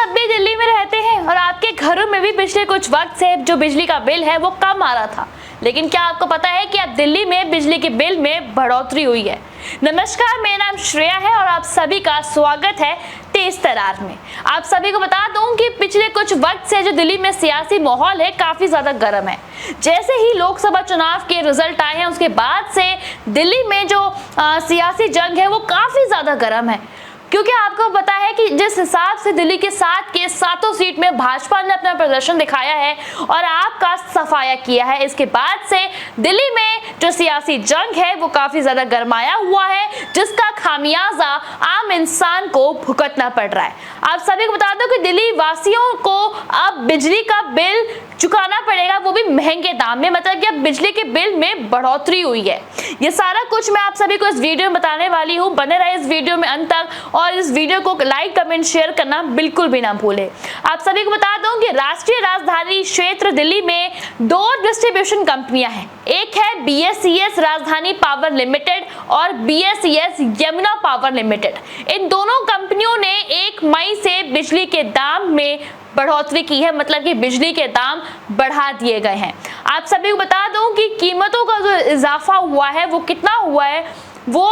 आप भी दिल्ली में रहते हैं और आपके घरों में भी पिछले कुछ वक्त से जो बिजली का बिल है वो कम आ रहा था, लेकिन क्या आपको पता है कि अब दिल्ली में बिजली के बिल में बढ़ोतरी हुई है। नमस्कार, मेरा नाम श्रेया है और आप सभी का स्वागत है तेज तरार में। आप सभी को बता दूं कि पिछले कुछ वक्त से जो दिल्ली में सियासी माहौल है काफी ज्यादा गर्म है। जैसे ही लोकसभा चुनाव के रिजल्ट आए हैं उसके बाद से दिल्ली में जो सियासी जंग है वो काफी ज्यादा गर्म है, क्योंकि आपको पता है कि जिस हिसाब से दिल्ली के 7 के 7 सीट में भाजपा ने अपना प्रदर्शन दिखाया है और आपका सफाया किया है, इसके बाद से दिल्ली में जो सियासी जंग है वो काफी ज्यादा गरमाया हुआ है, जिसका खामियाजा आम इंसान को भुगतना पड़ रहा है। आप सभी को बता दो कि दिल्ली वासियों को अब बिजली का बिल चुकाना पड़ेगा, वो भी महंगे दाम में। मतलब कि अब बिजली के बिल में बढ़ोतरी हुई है। ये सारा कुछ मैं आप सभी को इस वीडियो में बताने वाली हूँ। बने रहे इस वीडियो में अंत तक और इस वीडियो को लाइक कमेंट शेयर करना बिल्कुल भी ना भूले। आप सभी को बता दूं कि राष्ट्रीय राजधानी क्षेत्र दिल्ली में 2 डिस्ट्रीब्यूशन कंपनियां हैं। एक है BSES राजधानी पावर लिमिटेड और BSES यमुना पावर लिमिटेड। इन दोनों कंपनियों ने 1 मई से बिजली के दाम में बढ़ोतरी की है, मतलब कि बिजली के दाम बढ़ा दिए गए हैं। आप सभी को बता दूं कि कीमतों का जो इजाफा हुआ है वो कितना हुआ है वो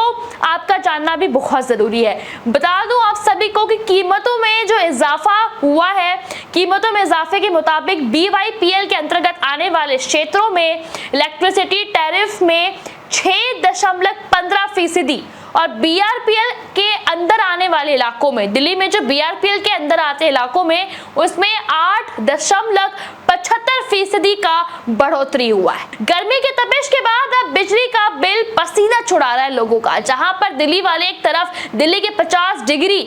आपका जानना भी बहुत ज़रूरी है। बता दूं आप सभी को कि कीमतों में जो इजाफा हुआ है, कीमतों में इजाफे के मुताबिक BYPL के अंतर्गत आने वाले क्षेत्रों में इलेक्ट्रिसिटी टैरिफ में 6.15% और BRPL के अंदर आने वाले इलाकों में, दिल्ली में जो BRPL के अंदर आते इलाकों में उसमें 8.75% का बढ़ोतरी हुआ है। गर्मी के तपिश के बाद अब बिजली का बिल पसीना छुड़ा रहा है लोगों का। जहां पर दिल्ली वाले एक तरफ दिल्ली के 50 डिग्री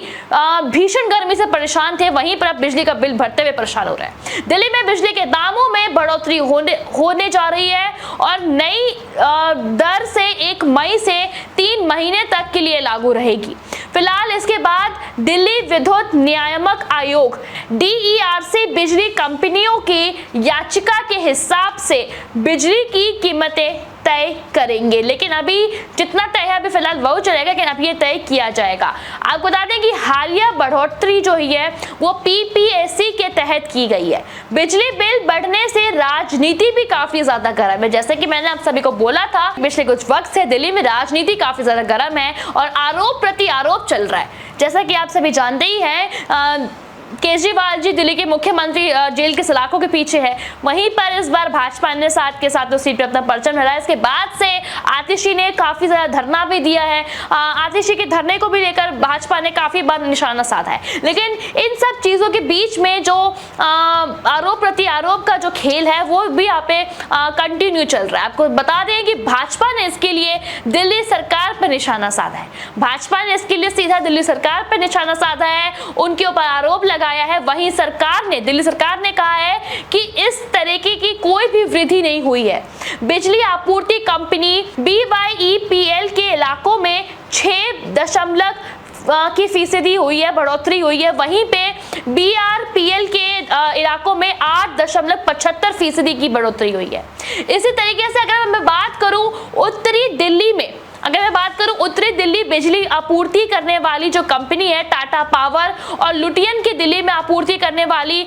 भीषण गर्मी से परेशान थे, वहीं पर अब बिजली का बिल भरते हुए परेशान हो रहे हैं। दिल्ली में बिजली के दामों में बढ़ोतरी होने जा रही है और नई दर से 1 मई से 3 महीने तक के लिए लागू रहेगी। फिलहाल इसके बाद दिल्ली विद्युत नियामक आयोग DERC बिजली कंपनियों की याचिका के हिसाब से बिजली की कीमतें तय करेंगे, लेकिन अभी जितना तय है अभी फिलहाल वो चलेगा, लेकिन अब ये तय किया जाएगा। आपको बता दें कि हालिया बढ़ोतरी जो हुई है वो PPAC के तहत की गई है। बिजली बिल बढ़ने से राजनीति भी काफी ज्यादा गर्म है। जैसे कि मैंने आप सभी को बोला था, पिछले कुछ वक्त से दिल्ली में राजनीति काफी ज्यादा गर्म है और आरोप प्रति आरोप चल रहा है। जैसा कि आप सभी जानते ही हैं, केजरीवाल जी दिल्ली के मुख्यमंत्री जेल के सलाखों के पीछे है। वहीं पर इस बार भाजपा ने 7 के 7 सीट पर अपना परचम लहराया। इसके बाद से आतिशी ने काफी ज्यादा धरना भी दिया है। आतिशी के धरने को भी लेकर भाजपा ने काफी बार निशाना साधा है। लेकिन इन सब चीजों के बीच में जो आरोप प्रति आरोप का जो खेल है वो भी यहाँ पे कंटिन्यू चल रहा है। आपको बता दें कि भाजपा ने इसके लिए दिल्ली सरकार पर निशाना साधा है। भाजपा ने इसके लिए सीधा दिल्ली सरकार पर निशाना साधा है, उनके ऊपर आरोप लगाया है। वहीं सरकार ने, दिल्ली सरकार ने कहा है कि इस तरीके की कोई भी वृद्धि नहीं हुई है। बिजली आपूर्ति कंपनी BYEPL के इलाकों में 6% हुई है, बढ़ोतरी हुई है। वहीं पे BRPL के इलाकों में 8.75% की बढ़ोतरी हुई है। इसी तरीके से अगर मैं बात करूं उत्तरी दिल्ली में, उत्तरी दिल्ली बिजली आपूर्ति करने वाली जो कंपनी है टाटा पावर और लुटियन की दिल्ली में आपूर्ति करने वाली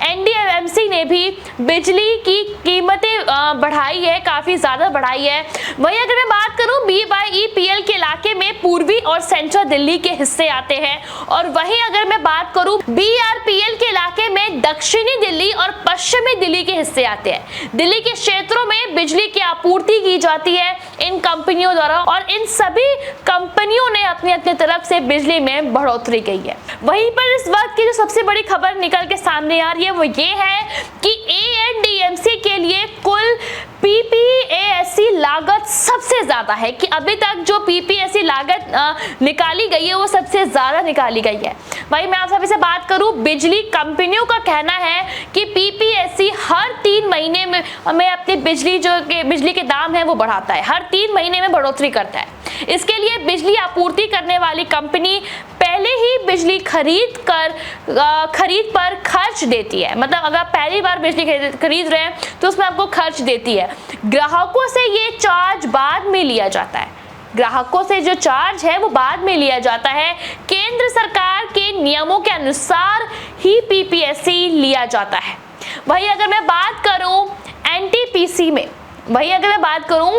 NDMC ने भी बिजली की कीमतें बढ़ाई है, काफी ज्यादा बढ़ाई है। वहीं अगर मैं बात करूं BYEPL के इलाके में पूर्वी और सेंट्रल दिल्ली के हिस्से आते हैं और वहीं अगर मैं बात करूं BRPL के इलाके में दक्षिणी दिल्ली और पश्चिमी दिल्ली के हिस्से आते हैं। दिल्ली के क्षेत्रों में बिजली की आपूर्ति की जाती है इन कंपनियों द्वारा और इन सभी कंपनियों ने अपनी अपनी तरफ से बिजली में बढ़ोतरी की है। वहीं पर इस वक्त की जो सबसे बड़ी खबर निकल के सामने आ रही है वो ये है कि ANDMC के लिए कुल PPAC लागत सबसे ज्यादा है, कि अभी तक जो PPAC लागत निकाली गई है वो सबसे ज्यादा निकाली गई है। वहीं मैं आप सभी से बात करूं, बिजली कंपनियों का कहना है कि PPAC हर 3 महीने में अपनी बिजली के दाम है वो बढ़ाता है, हर 3 महीने में बढ़ोतरी करता है। इसके लिए बिजली आपूर्ति करने वाली कंपनी पहले ही बिजली खरीद पर खर्च देती है। मतलब अगर पहली बार बिजली खरीद रहे हैं तो उसमें आपको खर्च देती है। ग्राहकों से ये चार्ज बाद में लिया जाता है। ग्राहकों से जो चार्ज है वो बाद में लिया जाता है। केंद्र सरकार के नियमों के अनुसार ही पीपीएससी लिया जाता है। वहीं अगर मैं बात करूं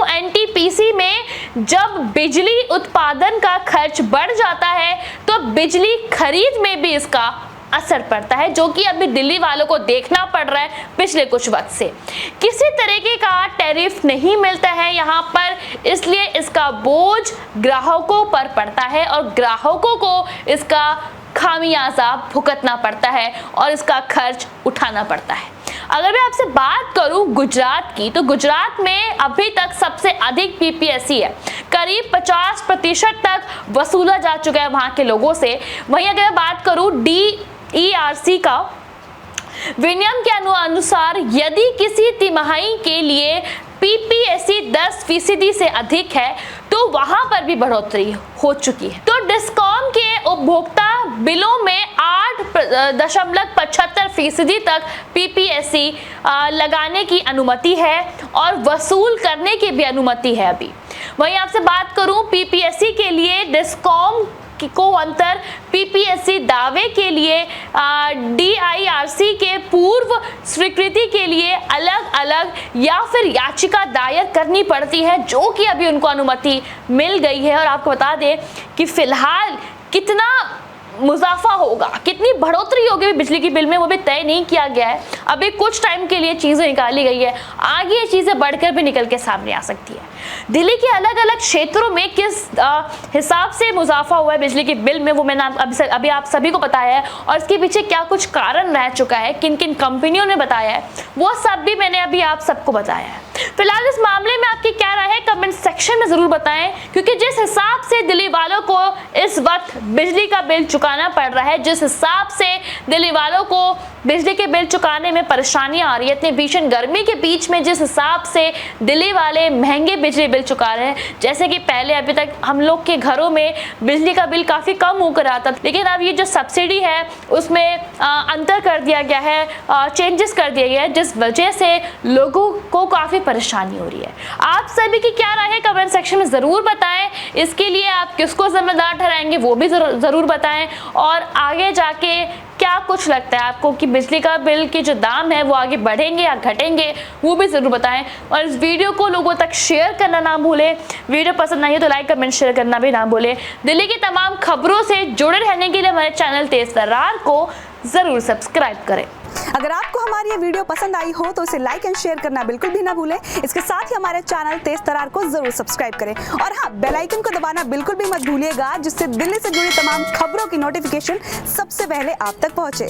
एनटीपीसी में जब बिजली उत्पादन का खर्च बढ़ जाता है तो बिजली खरीद में भी इसका असर पड़ता है, जो कि अभी दिल्ली वालों को देखना पड़ रहा है पिछले कुछ वक्त से। किसी तरीके का टैरिफ नहीं मिलता है यहाँ पर, इसलिए इसका बोझ ग्राहकों पर पड़ता है और ग्राहकों को इसका खामियाजा भुगतना पड़ता है और इसका खर्च उठाना पड़ता है। अगर मैं आपसे बात करूं गुजरात की, तो गुजरात में अभी तक सबसे अधिक पीपीएससी है, करीब 50% तक वसूला जा चुका है वहां के लोगों से। वहीं अगर मैं बात करूं DERC का, विनियम के अनुसार यदि किसी तिमाही के लिए पीपीएससी 10% से अधिक है तो वहां पर भी बढ़ोतरी हो चुकी है। तो डिस्कॉम के उपभोक्ता बिलों में 8.75% तक पीपीएससी लगाने की अनुमति है और वसूल करने की भी अनुमति है अभी। वहीं आपसे बात करूं पीपीएससी के लिए डिस्कॉम को अंतर पीपीएससी दावे के लिए DIRC के पूर्व स्वीकृति के लिए अलग अलग या फिर याचिका दायर करनी पड़ती है, जो कि अभी उनको अनुमति मिल गई है। और आपको बता दें कि फिलहाल कितना मुनाफा होगा, कितनी बढ़ोतरी होगी बिजली की बिल में, वो भी तय नहीं किया गया है। अभी कुछ टाइम के लिए चीज़ें निकाली गई है, आगे ये चीज़ें बढ़कर भी निकल के सामने आ सकती है। दिल्ली के अलग अलग क्षेत्रों में किस हिसाब से मुनाफा हुआ है बिजली की बिल में, वो मैंने अभी आप सभी को बताया है, और इसके पीछे क्या कुछ कारण रह चुका है, किन किन कंपनियों ने बताया है, वो सब भी मैंने अभी आप सबको बताया है। फिलहाल इस मामले में आपकी क्या राय है कमेंट सेक्शन में जरूर बताएं, क्योंकि जिस हिसाब से दिल्ली वालों को इस वक्त बिजली का बिल चुकाना पड़ रहा है, जिस हिसाब से दिल्ली वालों को बिजली के बिल चुकाने में परेशानियां आ रही है, इतनी भीषण गर्मी के बीच में जिस हिसाब से दिल्ली वाले महंगे बिजली बिल चुका रहे हैं, जैसे कि पहले अभी तक हम लोग के घरों में बिजली का बिल काफ़ी कम होकर आता था, लेकिन अब ये जो सब्सिडी है उसमें अंतर कर दिया गया है, चेंजेस कर दिया गया है, जिस वजह से लोगों को काफ़ी परेशानी हो रही है। आप सभी की क्या राय है कमेंट सेक्शन में ज़रूर बताएं। इसके लिए आप किसको जिम्मेदार ठहराएंगे वो भी ज़रूर बताएं, और आगे जाके क्या कुछ लगता है आपको कि बिजली का बिल के जो दाम है वो आगे बढ़ेंगे या घटेंगे, वो भी ज़रूर बताएं। और इस वीडियो को लोगों तक शेयर करना ना भूलें। वीडियो पसंद आई है तो लाइक कमेंट शेयर करना भी ना भूलें। दिल्ली की तमाम खबरों से जुड़े रहने के लिए हमारे चैनल तेज तर्रार को ज़रूर सब्सक्राइब करें। अगर आपको हमारी ये वीडियो पसंद आई हो तो इसे लाइक एंड शेयर करना बिल्कुल भी ना भूलें। इसके साथ ही हमारे चैनल तेज तर्रार को जरूर सब्सक्राइब करें, और हाँ, बेल आइकन को दबाना बिल्कुल भी मत भूलिएगा, जिससे दिल्ली से जुड़ी तमाम खबरों की नोटिफिकेशन सबसे पहले आप तक पहुंचे।